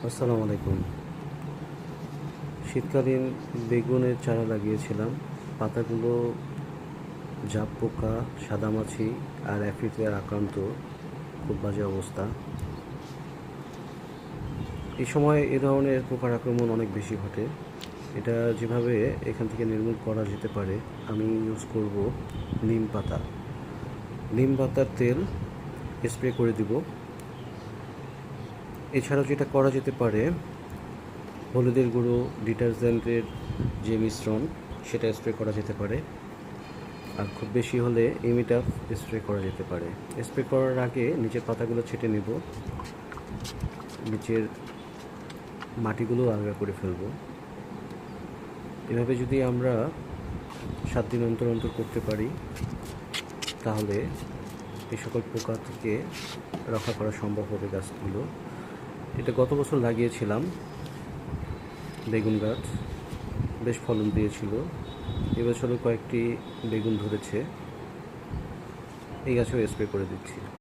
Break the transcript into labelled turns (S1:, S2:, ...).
S1: আসসালামু আলাইকুম। শীতকালীন বেগুনের চারা লাগিয়েছিলাম। পাতাগুলো জাপ পোকা, সাদামাছি আর অ্যাফিডে আক্রান্ত। খুব বাজে অবস্থা। এই সময় এ ধরনের পোকার আক্রমণ অনেক বেশি ঘটে। এটা যেভাবে এখান থেকে নির্মূল করা যেতে পারে, আমি ইউজ করব নিম পাতা। নিম পাতার তেল স্প্রে করে দিব। এছাড়াও যেটা করা যেতে পারে, হলুদের গুঁড়ো, ডিটারজেন্টের যে মিশ্রণ, সেটা স্প্রে করা যেতে পারে। আর খুব বেশি হলে ইমিটাফ স্প্রে করা যেতে পারে। স্প্রে করার আগে নিচের পাতাগুলো ছেটে নেব, নিচের মাটিগুলো আলগা করে ফেলব। এভাবে যদি আমরা 7 দিন অন্তর অন্তর করতে পারি, তাহলে এই সকল পোকা থেকে রক্ষা করা সম্ভব হবে গাছগুলো। এটা গত বছর লাগিয়েছিলাম বেগুন গাছ, বেশ ফলন দিয়েছিল। এবছরও কয়েকটি বেগুন ধরেছে। এই গাছেও স্প্রে করে দিচ্ছি।